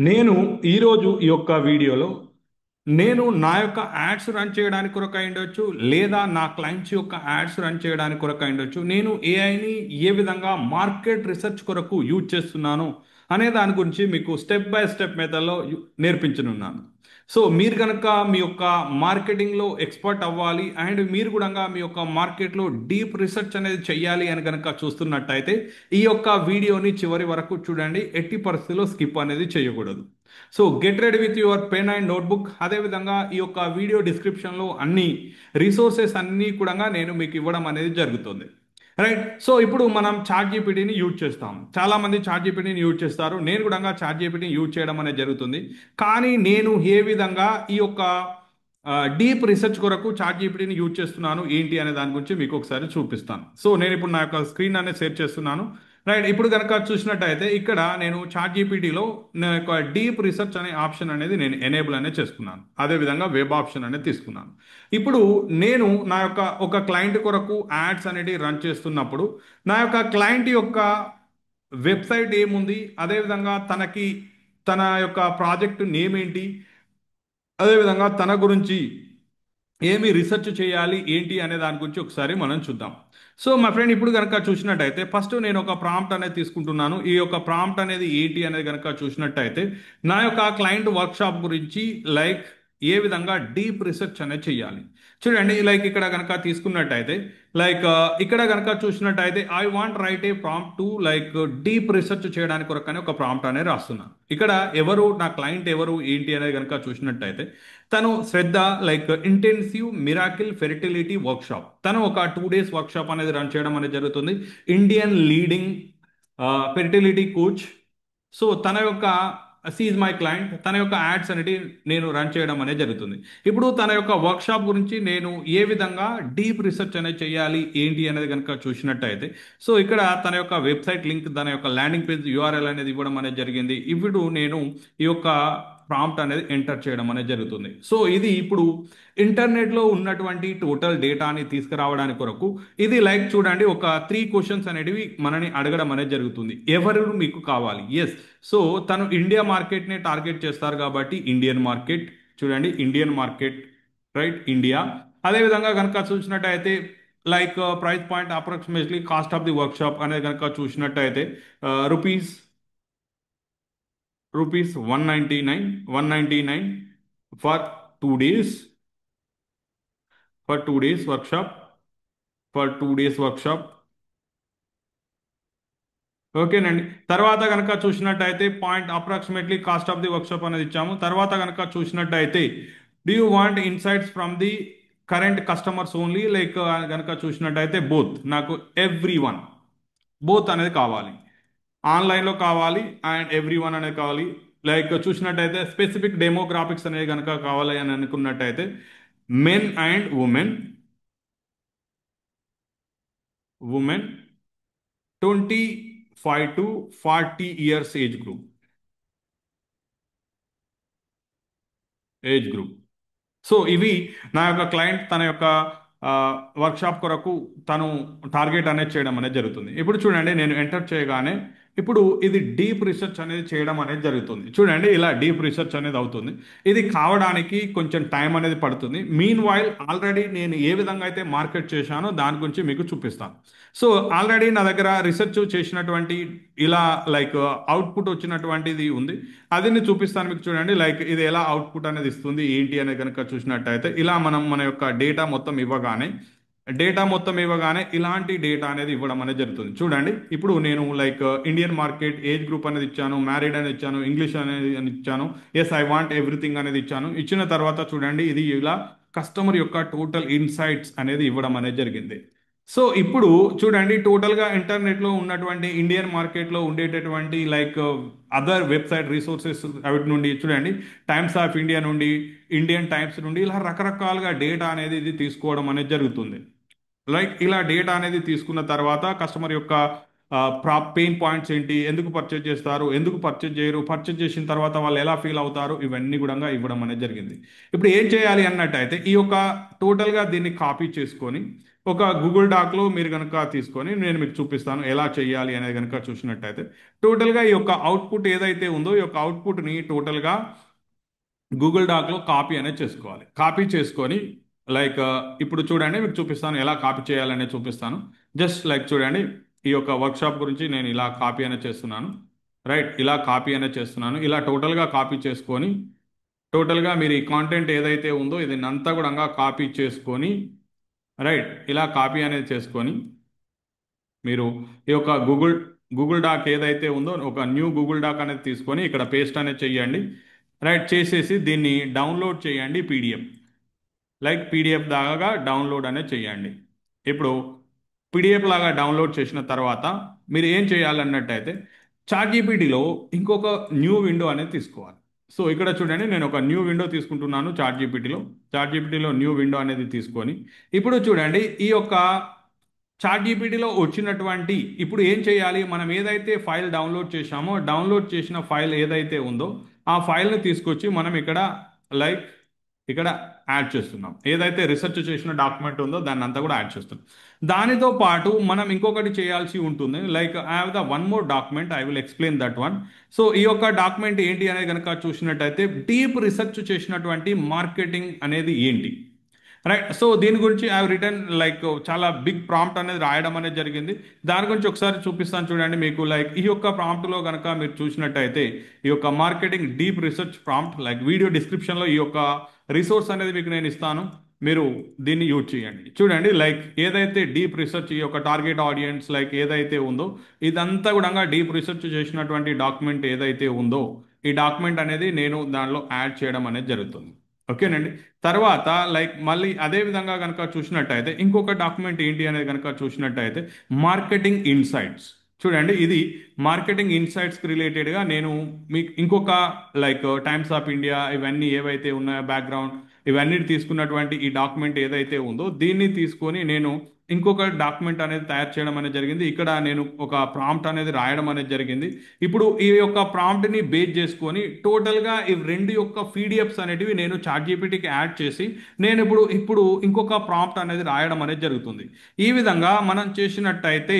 నేను ఈరోజు ఈ యొక్క వీడియోలో నేను నా యొక్క యాడ్స్ రన్ చేయడానికి కొరకు అయ్యుండొచ్చు లేదా నా క్లయింట్స్ యొక్క యాడ్స్ రన్ చేయడానికి కొరకు అయ్యుండొచ్చు నేను ఏఐని ఏ విధంగా మార్కెట్ రీసెర్చ్ కొరకు యూజ్ చేస్తున్నాను అనే దాని గురించి మీకు స్టెప్ బై స్టెప్ మెథడ్లో నేర్పించనున్నాను. సో మీరు కనుక మీ యొక్క మార్కెటింగ్లో ఎక్స్పర్ట్ అవ్వాలి అండ్ మీరు కూడా మీ యొక్క మార్కెట్లో డీప్ రీసెర్చ్ అనేది చెయ్యాలి అని కనుక చూస్తున్నట్టయితే ఈ యొక్క వీడియోని చివరి వరకు చూడండి. ఎట్టి పరిస్థితుల్లో స్కిప్ అనేది చేయకూడదు. So get ready with your pen and notebook. అదేవిధంగా ఈ యొక్క వీడియో డిస్క్రిప్షన్లో అన్ని రిసోర్సెస్ అన్నీ కూడా నేను మీకు ఇవ్వడం అనేది జరుగుతుంది. రైట్. సో ఇప్పుడు మనం చాట్ జీపీటీని యూజ్ చేస్తాం. చాలా మంది చాట్ జీపీటీని యూజ్ చేస్తారు. నేను కూడా చాట్ జీపీటీని యూజ్ చేయడం అనేది జరుగుతుంది. కానీ నేను ఏ విధంగా ఈ యొక్క డీప్ రీసెర్చ్ కొరకు చాట్ జీపీటీని యూజ్ చేస్తున్నాను ఏంటి అనే దాని గురించి మీకు ఒకసారి చూపిస్తాను. సో నేను ఇప్పుడు నా యొక్క స్క్రీన్ అనేది షేర్ చేస్తున్నాను. రైట్. ఇప్పుడు కనుక చూసినట్టయితే ఇక్కడ నేను చాట్ జీపీటీలో నా యొక్క డీప్ రీసెర్చ్ అనే ఆప్షన్ అనేది నేను ఎనేబుల్ అనేది చేసుకున్నాను. అదేవిధంగా వెబ్ ఆప్షన్ అనేది తీసుకున్నాను. ఇప్పుడు నేను నా యొక్క ఒక క్లయింట్ కొరకు యాడ్స్ అనేది రన్ చేస్తున్నప్పుడు నా యొక్క క్లయింట్ యొక్క వెబ్సైట్ ఏముంది, అదేవిధంగా తన యొక్క ప్రాజెక్ట్ నేమ్ ఏంటి, అదేవిధంగా తన గురించి ఏమి రీసెర్చ్ చేయాలి ఏంటి అనే దాని గురించి ఒకసారి మనం చూద్దాం. సో మా ఫ్రెండ్ ఇప్పుడు కనుక చూసినట్టయితే ఫస్ట్ నేను ఒక ప్రాంప్ట్ అనేది తీసుకుంటున్నాను. ఈ యొక్క ప్రాంప్ట్ అనేది ఏంటి అనేది కనుక చూసినట్టయితే నా యొక్క క్లయింట్ వర్క్షాప్ గురించి లైక్ ఏ విధంగా డీప్ రీసెర్చ్ అనేది చేయాలి. చూడండి, లైక్ ఇక్కడ కనుక తీసుకున్నట్టయితే లైక్ ఇక్కడ కనుక చూసినట్టయితే I want right A prompt to like deep research చేయడానికి కొరకని ఒక ప్రాంప్ట్ అనేది రాస్తున్నాను. ఇక్కడ ఎవరు నా క్లయింట్ ఎవరు ఏంటి అనేది కనుక చూసినట్టయితే తను Shraddha like intensive miracle fertility workshop, తను ఒక 2 days వర్క్షాప్ అనేది రన్ చేయడం అనేది జరుగుతుంది. Indian leading fertility coach. So తన యొక్క సీజ్ మై క్లయింట్, తన యొక్క యాడ్స్ అనేది నేను రన్ చేయడం అనేది జరుగుతుంది. ఇప్పుడు తన యొక్క వర్క్షాప్ గురించి నేను ఏ విధంగా డీప్ రీసెర్చ్ అనేది చేయాలి ఏంటి అనేది కనుక చూసినట్టయితే సో ఇక్కడ తన యొక్క వెబ్సైట్ లింక్, తన యొక్క ల్యాండింగ్ పేజ్ యూఆర్ఎల్ అనేది ఇవ్వడం అనేది జరిగింది. ఇప్పుడు నేను ఈ యొక్క ప్రాంప్ట్ అనేది ఎంటర్ చేయడం అనేది జరుగుతుంది. సో ఇది ఇప్పుడు ఇంటర్నెట్లో ఉన్నటువంటి టోటల్ డేటాని తీసుకురావడానికి కొరకు ఇది లైక్ చూడండి ఒక 3 క్వశ్చన్స్ అనేటివి మనని అడగడం అనేది జరుగుతుంది. ఎవరు మీకు కావాలి? ఎస్. సో తను ఇండియా మార్కెట్ని టార్గెట్ చేస్తారు కాబట్టి ఇండియన్ మార్కెట్. చూడండి, ఇండియన్ మార్కెట్, రైట్, ఇండియా. అదేవిధంగా కనుక చూసినట్టయితే like price point approximately cost of the workshop అనేది కనుక చూసినట్టయితే rupees rupees 199 for 2 days, for 2 days workshop, for 2 days workshop. ఓకేనండి. తర్వాత కనుక చూసినట్టయితే point approximately cost of the workshop అనేది ఇచ్చాము. తర్వాత కనుక చూసినట్టయితే do you want insights from the current customers only like కనుక చూసినట్టయితే బోత్, నాకు ఎవ్రీ వన్ బోత్ అనేది కావాలి, ఆన్లైన్లో కావాలి అండ్ ఎవ్రీ వన్ అనేది కావాలి. లైక్ చూసినట్టయితే స్పెసిఫిక్ డెమోగ్రాఫిక్స్ అనేది కనుక కావాలి అని అనుకున్నట్టయితే men and women 25 to 40 years age group. So ఇవి నా యొక్క క్లయింట్ తన యొక్క వర్క్షాప్ కొరకు తను టార్గెట్ అనేది చేయడం అనేది జరుగుతుంది. ఇప్పుడు చూడండి, నేను ఎంటర్ చేయగానే ఇప్పుడు ఇది డీప్ రీసెర్చ్ అనేది చేయడం అనేది జరుగుతుంది. చూడండి, ఇలా డీప్ రీసెర్చ్ అనేది అవుతుంది. ఇది కావడానికి కొంచెం టైం అనేది పడుతుంది. మీన్ వైల్ ఆల్రెడీ నేను ఏ విధంగా అయితే మార్కెట్ చేశానో దాని గురించి మీకు చూపిస్తాను. సో ఆల్రెడీ నా దగ్గర రీసెర్చ్ చేసినటువంటి ఇలా లైక్ అవుట్పుట్ వచ్చినటువంటిది ఉంది, అది నేను చూపిస్తాను మీకు. చూడండి, లైక్ ఇది ఎలా అవుట్పుట్ అనేది ఇస్తుంది ఏంటి అనేది కనుక చూసినట్టయితే ఇలా మనం మన యొక్క డేటా మొత్తం ఇవ్వగానే ఇలాంటి డేటా అనేది ఇవ్వడం అనేది జరుగుతుంది. చూడండి, ఇప్పుడు నేను like Indian market age group అనేది ఇచ్చాను, మ్యారీడ్ అనేది ఇచ్చాను, ఇంగ్లీష్ అనేది అని ఇచ్చాను, ఎస్ ఐ వాంట్ ఎవ్రీథింగ్ అనేది ఇచ్చాను. ఇచ్చిన తర్వాత చూడండి, ఇది ఇలా కస్టమర్ యొక్క టోటల్ ఇన్సైట్స్ అనేది ఇవ్వడం అనేది జరిగింది. సో ఇప్పుడు చూడండి, టోటల్గా ఇంటర్నెట్లో ఉన్నటువంటి ఇండియన్ మార్కెట్లో ఉండేటటువంటి లైక్ అదర్ వెబ్సైట్ రిసోర్సెస్ అవిటి నుండి చూడండి, టైమ్స్ ఆఫ్ ఇండియా నుండి, ఇండియన్ టైమ్స్ నుండి ఇలా రకరకాలుగా డేటా అనేది ఇది తీసుకోవడం అనేది జరుగుతుంది. లైక్ ఇలా డేటా అనేది తీసుకున్న తర్వాత కస్టమర్ యొక్క పెయిన్ పాయింట్స్ ఏంటి, ఎందుకు పర్చేజ్ చేస్తారు, ఎందుకు పర్చేజ్ చేయరు, పర్చేజ్ చేసిన తర్వాత వాళ్ళు ఎలా ఫీల్ అవుతారు, ఇవన్నీ కూడా ఇవ్వడం అనేది జరిగింది. ఇప్పుడు ఏం చేయాలి అన్నట్టయితే ఈ యొక్క టోటల్గా దీన్ని కాపీ చేసుకొని ఒక గూగుల్ డాక్లో మీరు కనుక తీసుకొని నేను మీకు చూపిస్తాను ఎలా చేయాలి అనేది కనుక చూసినట్టయితే టోటల్గా ఈ యొక్క అవుట్పుట్ ఏదైతే ఉందో ఈ యొక్క అవుట్పుట్ని టోటల్గా గూగుల్ డాక్లో కాపీ అనేది చేసుకోవాలి. కాపీ చేసుకొని లైక్ ఇప్పుడు చూడండి మీకు చూపిస్తాను ఎలా కాపీ చేయాలనేది చూపిస్తాను. జస్ట్ లైక్ చూడండి ఈ యొక్క వర్క్షాప్ గురించి నేను ఇలా కాపీ అనేది చేస్తున్నాను. రైట్, ఇలా కాపీ అనేది చేస్తున్నాను. ఇలా టోటల్గా కాపీ చేసుకొని టోటల్గా మీరు ఈ కాంటెంట్ ఏదైతే ఉందో ఇది అంతా కూడా కాపీ చేసుకొని రైట్ ఇలా కాపీ అనేది చేసుకొని మీరు ఈ యొక్క గూగుల్ డాక్ ఏదైతే ఉందో ఒక న్యూ గూగుల్ డాక్ అనేది తీసుకొని ఇక్కడ పేస్ట్ అనేది చేయండి. రైట్, చేసేసి దీన్ని డౌన్లోడ్ చేయండి పీడిఎఫ్. లైక్ పీడిఎఫ్ దాకా డౌన్లోడ్ అనేది చేయండి. ఇప్పుడు పీడిఎఫ్ లాగా డౌన్లోడ్ చేసిన తర్వాత మీరు ఏం చేయాలన్నట్టయితే చాట్‌జీపీటీలో ఇంకొక న్యూ విండో అనేది తీసుకోవాలి. సో ఇక్కడ చూడండి నేను ఒక న్యూ విండో తీసుకుంటున్నాను చాట్‌జీపీటీలో న్యూ విండో అనేది తీసుకొని ఇప్పుడు చూడండి ఈ యొక్క చాట్‌జీపీటీలో వచ్చినటువంటి ఇప్పుడు ఏం చేయాలి, మనం ఏదైతే ఫైల్ డౌన్లోడ్ చేశామో డౌన్లోడ్ చేసిన ఫైల్ ఏదైతే ఉందో ఆ ఫైల్ని తీసుకొచ్చి మనం ఇక్కడ లైక్ ఇక్కడ యాడ్ చేస్తున్నాం. ఏదైతే రీసెర్చ్ చేసిన డాక్యుమెంట్ ఉందో దాన్ని అంతా కూడా యాడ్ చేస్తున్నాం. దానితో పాటు మనం ఇంకొకటి చేయాల్సి ఉంటుంది. Like I have the one more document, I will explain that one. So ఈ యొక్క డాక్యుమెంట్ ఏంటి అనేది కనుక చూసినట్టయితే డీప్ రీసెర్చ్ చేసినటువంటి మార్కెటింగ్ అనేది ఏంటి, రైట్. సో దీని గురించి ఐ రిటర్న్ లైక్ చాలా బిగ్ ప్రాంప్ట్ అనేది రాయడం అనేది జరిగింది. దాని గురించి ఒకసారి చూపిస్తాను చూడండి మీకు. లైక్ ఈ యొక్క ప్రాంప్ట్లో కనుక మీరు చూసినట్టయితే ఈ యొక్క marketing deep research prompt like video డిస్క్రిప్షన్లో ఈ యొక్క రిసోర్స్ అనేది మీకు నేను ఇస్తాను, మీరు దీన్ని యూజ్ చేయండి. చూడండి లైక్ ఏదైతే డీప్ రీసెర్చ్ ఈ యొక్క టార్గెట్ ఆడియన్స్ లైక్ ఏదైతే ఉందో ఇదంతా కూడా డీప్ రీసెర్చ్ చేసినటువంటి డాక్యుమెంట్ ఏదైతే ఉందో ఈ డాక్యుమెంట్ అనేది నేను దానిలో యాడ్ చేయడం అనేది జరుగుతుంది. ఓకేనండి. తర్వాత లైక్ మళ్ళీ అదే విధంగా కనుక చూసినట్టయితే ఇంకొక డాక్యుమెంట్ ఏంటి అనేది కనుక చూసినట్టయితే మార్కెటింగ్ ఇన్సైట్స్. చూడండి ఇది మార్కెటింగ్ ఇన్సైట్స్కి రిలేటెడ్గా నేను మీకు ఇంకొక లైక్ టైమ్స్ ఆఫ్ ఇండియా ఇవన్నీ ఏవైతే ఉన్నాయో బ్యాక్గ్రౌండ్ ఇవన్నీ తీసుకున్నటువంటి ఈ డాక్యుమెంట్ ఏదైతే ఉందో దీన్ని తీసుకొని నేను ఇంకొక డాక్యుమెంట్ అనేది తయారు చేయడం అనేది జరిగింది. ఇక్కడ నేను ఒక ప్రాంప్ట్ అనేది రాయడం అనేది జరిగింది. ఇప్పుడు ఈ యొక్క ప్రాంప్ట్ని బేస్ చేసుకొని టోటల్గా ఈ రెండు యొక్క పీడిఎఫ్స్ అనేటివి నేను చాట్‌జీపీటీకి యాడ్ చేసి నేను ఇప్పుడు ఇంకొక ప్రాంప్ట్ అనేది రాయడం అనేది జరుగుతుంది. ఈ విధంగా మనం చేసినట్టయితే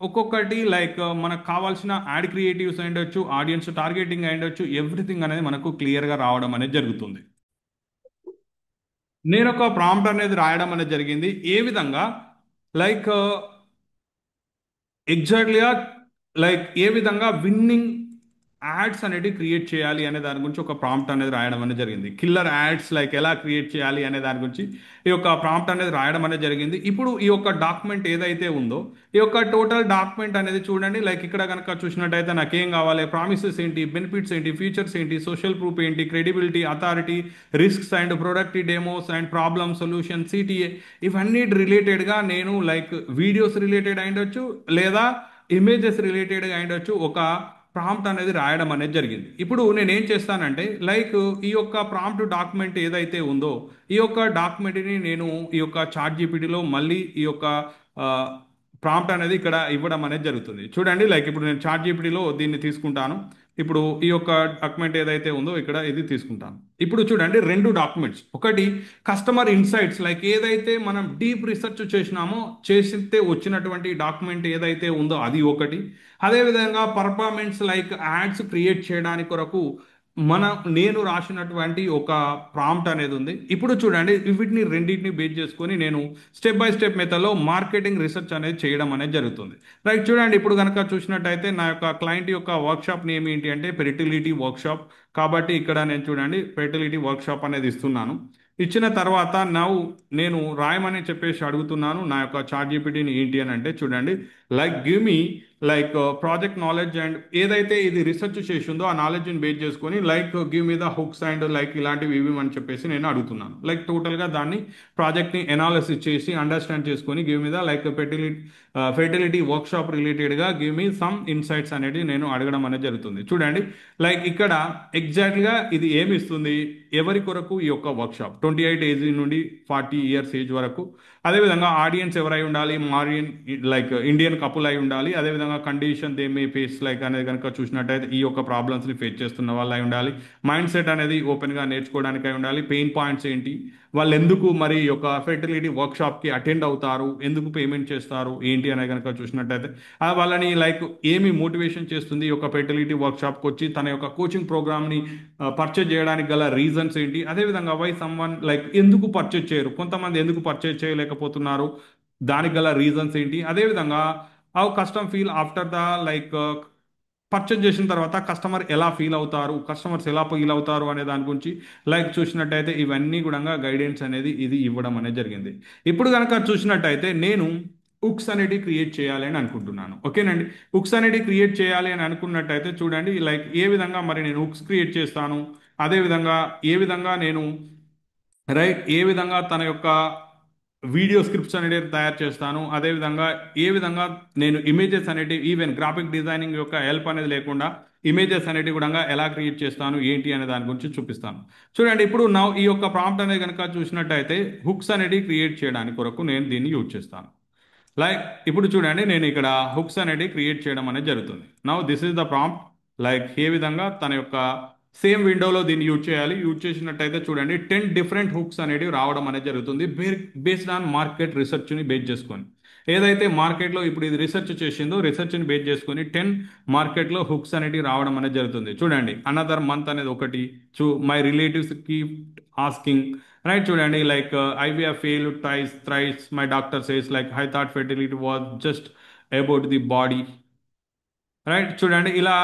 ఒక్కొక్కటి లైక్ మనకు కావాల్సిన యాడ్ క్రియేటివ్స్ అయ్యుండొచ్చు, ఆడియన్స్ టార్గెటింగ్ అయ్యుండొచ్చు, ఎవ్రీథింగ్ అనేది మనకు క్లియర్గా రావడం అనేది జరుగుతుంది. నేను ఒక ప్రాంప్ట్ అనేది రాయడం అనేది జరిగింది. ఏ విధంగా లైక్ ఎగ్జాక్ట్లీగా లైక్ ఏ విధంగా విన్నింగ్ యాడ్స్ అనేవి క్రియేట్ చేయాలి అనే దాని గురించి ఒక ప్రాంప్ట్ అనేది రాయడం అనేది జరిగింది. కిల్లర్ యాడ్స్ లైక్ ఎలా క్రియేట్ చేయాలి అనే దాని గురించి ఈ యొక్క ప్రాంప్ట్ అనేది రాయడం అనేది జరిగింది. ఇప్పుడు ఈ యొక్క డాక్యుమెంట్ ఏదైతే ఉందో ఈ యొక్క టోటల్ డాక్యుమెంట్ అనేది చూడండి. లైక్ ఇక్కడ కనుక చూసినట్టయితే నాకేం కావాలి, ప్రామిసెస్ ఏంటి, బెనిఫిట్స్ ఏంటి, ఫీచర్స్ ఏంటి, సోషల్ ప్రూఫ్ ఏంటి, credibility, authority, risks and product demos and problem solution, CTA, ఇవన్నీ రిలేటెడ్గా నేను లైక్ వీడియోస్ రిలేటెడ్ అయ్యుండొచ్చు లేదా ఇమేజెస్ రిలేటెడ్గా అయ్యుండొచ్చు ఒక ప్రాంప్ట్ అనేది రాయడం అనేది జరిగింది. ఇప్పుడు నేను ఏం చేస్తానంటే లైక్ ఈ యొక్క ప్రాంప్ట్ డాక్యుమెంట్ ఏదైతే ఉందో ఈ యొక్క డాక్యుమెంట్ని నేను ఈ యొక్క చాట్‌జీపీటీలో మళ్ళీ ఈ యొక్క ప్రాంప్ట్ అనేది ఇక్కడ ఇవ్వడం అనేది జరుగుతుంది. చూడండి లైక్ ఇప్పుడు నేను చాట్‌జీపీటీలో దీన్ని తీసుకుంటాను. ఇప్పుడు ఈ యొక్క డాక్యుమెంట్ ఏదైతే ఉందో ఇక్కడ ఇది తీసుకుంటాను. ఇప్పుడు చూడండి రెండు డాక్యుమెంట్స్, ఒకటి కస్టమర్ ఇన్సైట్స్ లైక్ ఏదైతే మనం డీప్ రీసెర్చ్ చేసినామో చేసితే వచ్చినటువంటి డాక్యుమెంట్ ఏదైతే ఉందో అది ఒకటి. అదేవిధంగా పర్ఫార్మెన్స్ లైక్ యాడ్స్ క్రియేట్ చేయడానికి కొరకు నేను రాసినటువంటి ఒక ప్రాంప్ట్ అనేది ఉంది. ఇప్పుడు చూడండి వీటిని రెండింటిని బేస్ చేసుకొని నేను స్టెప్ బై స్టెప్ మెథడ్లో మార్కెటింగ్ రీసెర్చ్ అనేది చేయడం అనేది జరుగుతుంది. రైట్, చూడండి ఇప్పుడు కనుక చూసినట్టయితే నా యొక్క క్లయింట్ యొక్క వర్క్షాప్ నేమ్ ఏంటి అంటే ఫెర్టిలిటీ వర్క్షాప్. కాబట్టి ఇక్కడ నేను చూడండి ఫెర్టిలిటీ వర్క్షాప్ అనేది ఇస్తున్నాను. ఇచ్చిన తర్వాత నేను రాయమని చెప్పేసి అడుగుతున్నాను నా యొక్క చాట్‌జీపీటీని. ఏంటి అని అంటే చూడండి like give me like project knowledge and ఏదైతే ఇది రీసెర్చ్ చేసిందో ఆ నాలెడ్జ్ని బేస్ చేసుకొని like give me the hooks and like ఇలాంటివి ఇవి అని చెప్పేసి నేను అడుగుతున్నాను. లైక్ టోటల్గా దాన్ని ప్రాజెక్ట్ని ఎనాలిసిస్ చేసి అండర్స్టాండ్ చేసుకొని give me the like fertility workshop రిలేటెడ్గా గివ్ మీ సమ్ ఇన్సైట్స్ అనేది నేను అడగడం అనేది జరుగుతుంది. చూడండి లైక్ ఇక్కడ ఎగ్జాక్ట్గా ఇది ఏమి ఇస్తుంది, ఎవరి కొరకు ఈ యొక్క వర్క్షాప్ 28 ఏజ్ నుండి 40 ఇయర్స్ ఏజ్ వరకు, అదేవిధంగా ఆడియన్స్ ఎవరై ఉండాలి, మారియన్ లైక్ ఇండియన్ కపుల్ అయి ఉండాలి, అదేవిధంగా విధంగా condition they may face like అనేది కనుక చూసినట్టయితే ఈ యొక్క ప్రాబ్లమ్స్ని ఫేస్ చేస్తున్న వాళ్ళు అయి ఉండాలి. మైండ్ సెట్ అనేది ఓపెన్గా నేర్చుకోవడానికి అయి ఉండాలి. పెయిన్ పాయింట్స్ ఏంటి, వాళ్ళు ఎందుకు మరి ఈ యొక్క ఫెర్టిలిటీ వర్క్షాప్కి అటెండ్ అవుతారు, ఎందుకు పేమెంట్ చేస్తారు ఏంటి అనేది కనుక చూసినట్టయితే వాళ్ళని లైక్ ఏమి మోటివేషన్ చేస్తుంది ఈ యొక్క ఫెర్టిలిటీ వర్క్షాప్కి వచ్చి తన యొక్క కోచింగ్ ప్రోగ్రామ్ని పర్చేజ్ చేయడానికి గల రీజన్స్ ఏంటి, అదేవిధంగా వై సమ్వన్ లైక్ ఎందుకు పర్చేజ్ చేయరు, కొంతమంది ఎందుకు పర్చేజ్ చేయలేకపోతున్నారు, దానికి గల రీజన్స్ ఏంటి, అదేవిధంగా how customer feel after the like purchase చేసిన తర్వాత కస్టమర్ ఎలా ఫీల్ అవుతారు, కస్టమర్స్ ఎలా ఫీల్ అవుతారు అనే దాని గురించి లైక్ చూసినట్టయితే ఇవన్నీ కూడా గైడెన్స్ అనేది ఇది ఇవ్వడం అనేది జరిగింది. ఇప్పుడు కనుక చూసినట్టయితే నేను హుక్స్ అనేది క్రియేట్ చేయాలి అని అనుకుంటున్నాను. ఓకేనండి, హుక్స్ అనేది క్రియేట్ చేయాలి అని అనుకున్నట్టయితే చూడండి లైక్ ఏ విధంగా మరి నేను హుక్స్ క్రియేట్ చేస్తాను, అదేవిధంగా ఏ విధంగా నేను రైట్ ఏ విధంగా తన యొక్క వీడియో స్క్రిప్ట్స్ అనేవి తయారు చేస్తాను, అదేవిధంగా ఏ విధంగా నేను ఇమేజెస్ అనేవి ఈవెన్ గ్రాఫిక్ డిజైనింగ్ యొక్క హెల్ప్ అనేది లేకుండా ఇమేజెస్ అనేవి కూడా ఎలా క్రియేట్ చేస్తాను ఏంటి అనే దాని గురించి చూపిస్తాను. చూడండి ఇప్పుడు నా ఈ యొక్క ప్రాంప్ట్ అనేది కనుక చూసినట్టయితే హుక్స్ అనేది క్రియేట్ చేయడానికి కొరకు నేను దీన్ని యూజ్ చేస్తాను. లైక్ ఇప్పుడు చూడండి నేను ఇక్కడ హుక్స్ అనేది క్రియేట్ చేయడం అనేది జరుగుతుంది. Now this is the prompt. Like ఏ విధంగా తన యొక్క సేమ్ విండోలో దీన్ని యూజ్ చేయాలి, యూజ్ చేసినట్టయితే చూడండి 10 డిఫరెంట్ హుక్స్ అనేవి రావడం అనేది జరుగుతుంది బేస్డ్ ఆన్ మార్కెట్ రీసెర్చ్ని బేస్ చేసుకొని. ఏదైతే మార్కెట్లో ఇప్పుడు ఇది రీసెర్చ్ చేసిందో రీసెర్చ్ని బేస్ చేసుకొని 10 మార్కెట్లో హుక్స్ అనేవి రావడం అనేది జరుగుతుంది. చూడండి అనదర్ మంత్ అనేది ఒకటి, my relatives keep asking, right. చూడండి like IVF fail tries thrice, my doctor says like I thought fertility was just about the body, right. చూడండి ఇలా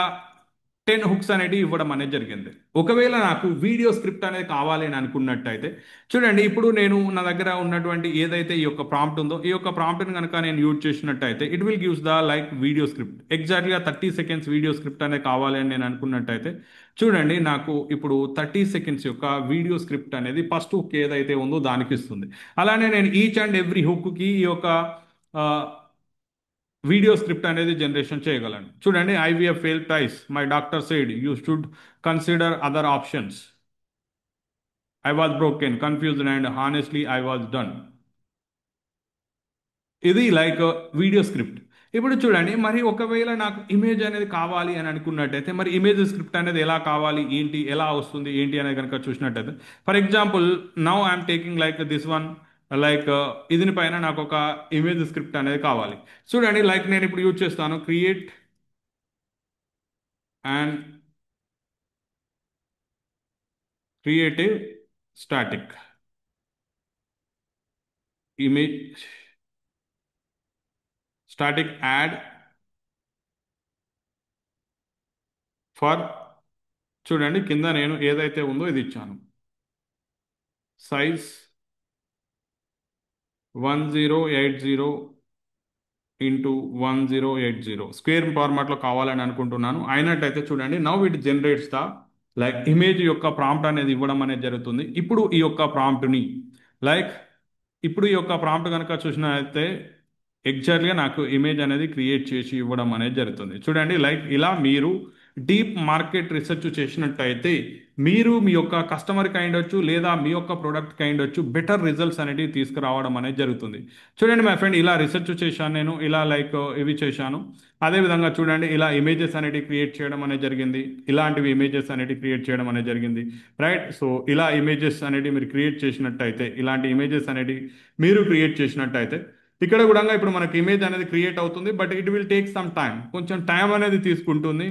10 హుక్స్ అనేవి ఇవ్వడం అనేది జరిగింది. ఒకవేళ నాకు వీడియో స్క్రిప్ట్ అనేది కావాలి అని అనుకున్నట్టయితే చూడండి ఇప్పుడు నేను నా దగ్గర ఉన్నటువంటి ఏదైతే ఈ యొక్క ప్రాంప్ట్ ఉందో ఈ యొక్క ప్రాంప్ట్ని కనుక నేను యూజ్ చేసినట్టయితే it will gives the like video script. ఎగ్జాక్ట్గా 30 సెకండ్స్ వీడియో స్క్రిప్ట్ అనేది కావాలి అని నేను అనుకున్నట్టయితే చూడండి నాకు ఇప్పుడు 30 సెకండ్స్ యొక్క వీడియో స్క్రిప్ట్ అనేది ఫస్ట్ హుక్ ఏదైతే ఉందో దానికి ఇస్తుంది. అలానే నేను ఈచ్ అండ్ ఎవ్రీ హుక్కి ఈ యొక్క వీడియో స్క్రిప్ట్ అనేది జనరేషన్ చేయగలను. చూడండి IVF fail twice, my doctor said you should consider other options, I was broken confused and honestly I was done. ఇది లైక్ వీడియో స్క్రిప్ట్. ఇప్పుడు చూడండి మరి ఒకవేళ నాకు ఇమేజ్ అనేది కావాలి అని అనుకున్నట్టయితే మరి ఇమేజ్ స్క్రిప్ట్ అనేది ఎలా కావాలి ఏంటి ఎలా వస్తుంది ఏంటి అనేది కనుక చూసినట్టయితే for example now I'm taking like this one like దీని పైన నాకు ఒక ఇమేజ్ స్క్రిప్ట్ అనేది కావాలి. చూడండి లైక్ నేను ఇప్పుడు యూజ్ చేస్తాను create and creative static image static add for, చూడండి కింద నేను ఏదైతే ఉందో ఇది ఇచ్చాను సైజ్ 1080 ఇంటూ 1080 స్క్వేర్ ఫార్మాట్లో కావాలని అనుకుంటున్నాను. అయినట్టయితే చూడండి now it generates the like image యొక్క ప్రాంప్ట్ అనేది ఇవ్వడం అనేది జరుగుతుంది. ఇప్పుడు ఈ యొక్క ప్రాంప్ట్ని లైక్ ఇప్పుడు ఈ యొక్క ప్రాంప్ట్ కనుక చూసినట్లయితే ఎగ్జాక్ట్గా నాకు ఇమేజ్ అనేది క్రియేట్ చేసి ఇవ్వడం అనేది జరుగుతుంది. చూడండి లైక్ ఇలా మీరు డీప్ మార్కెట్ రీసెర్చ్ చేసినట్టయితే మీరు మీ యొక్క కస్టమర్కి అయ్యొచ్చు లేదా మీ యొక్క ప్రోడక్ట్కి అయ్యొచ్చు బెటర్ రిజల్ట్స్ అనేవి తీసుకురావడం అనేది జరుగుతుంది. చూడండి మై ఫ్రెండ్ ఇలా రీసెర్చ్ చేశాను నేను, ఇలా లైక్ ఇవి చేశాను. అదేవిధంగా చూడండి ఇలా ఇమేజెస్ అనేవి క్రియేట్ చేయడం అనేది జరిగింది, ఇలాంటివి ఇమేజెస్ అనేవి క్రియేట్ చేయడం అనేది జరిగింది, రైట్. సో ఇలా ఇమేజెస్ అనేవి మీరు క్రియేట్ చేసినట్టయితే ఇలాంటి ఇమేజెస్ అనేవి మీరు క్రియేట్ చేసినట్టయితే ఇక్కడ కూడా ఇప్పుడు మనకి ఇమేజ్ అనేది క్రియేట్ అవుతుంది. But it will take some time, కొంచెం టైం అనేది తీసుకుంటుంది.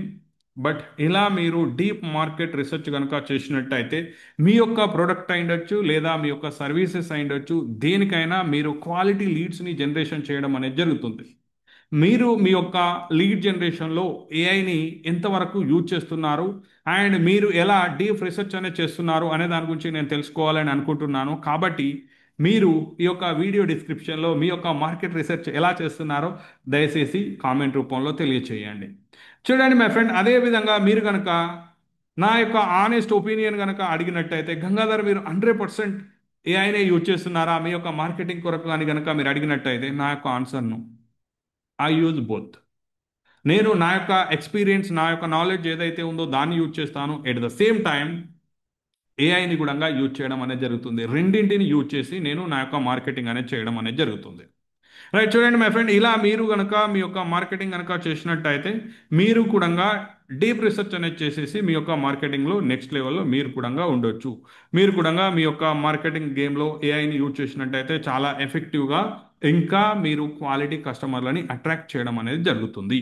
బట్ ఇలా మీరు డీప్ మార్కెట్ రీసెర్చ్ కనుక చేసినట్టయితే మీ యొక్క ప్రోడక్ట్ అయ్యొచ్చు లేదా మీ యొక్క సర్వీసెస్ అయ్యొచ్చు దేనికైనా మీరు క్వాలిటీ లీడ్స్ని జనరేషన్ చేయడం అనేది జరుగుతుంది. మీరు మీ యొక్క లీడ్ జనరేషన్లో ఏఐని ఎంతవరకు యూజ్ చేస్తున్నారు అండ్ మీరు ఎలా డీప్ రీసెర్చ్ అనేది చేస్తున్నారు అనే దాని గురించి నేను తెలుసుకోవాలని అనుకుంటున్నాను. కాబట్టి మీరు ఈ యొక్క వీడియో డిస్క్రిప్షన్లో మీ యొక్క మార్కెట్ రీసెర్చ్ ఎలా చేస్తున్నారో దయచేసి కామెంట్ రూపంలో తెలియచేయండి. చూడండి మై ఫ్రెండ్, అదేవిధంగా మీరు కనుక నా యొక్క ఆనెస్ట్ ఒపీనియన్ కనుక అడిగినట్టయితే గంగాధర్ మీరు 100% ఏఐనే యూజ్ చేస్తున్నారా మీ యొక్క మార్కెటింగ్ కొరకు అని కనుక మీరు అడిగినట్టయితే నా యొక్క ఆన్సర్ను ఐ యూజ్ బోత్. నేను నా యొక్క ఎక్స్పీరియన్స్ నా యొక్క నాలెడ్జ్ ఏదైతే ఉందో దాన్ని యూజ్ చేస్తాను, ఎట్ ద సేమ్ టైం ఏఐని కూడా యూజ్ చేయడం అనేది జరుగుతుంది. రెండింటిని యూజ్ చేసి నేను నా యొక్క మార్కెటింగ్ అనేది చేయడం అనేది జరుగుతుంది. రైట్, చూడండి మై ఫ్రెండ్, ఇలా మీరు కనుక మీ యొక్క మార్కెటింగ్ కనుక చేసినట్టయితే మీరు కూడా డీప్ రీసెర్చ్ అనేది చేసేసి మీ యొక్క మార్కెటింగ్లో నెక్స్ట్ లెవెల్లో మీరు కూడా ఉండొచ్చు. మీరు కూడా మీ యొక్క మార్కెటింగ్ గేమ్లో ఏఐని యూజ్ చేసినట్టయితే చాలా ఎఫెక్టివ్గా ఇంకా మీరు క్వాలిటీ కస్టమర్లని అట్రాక్ట్ చేయడం అనేది జరుగుతుంది.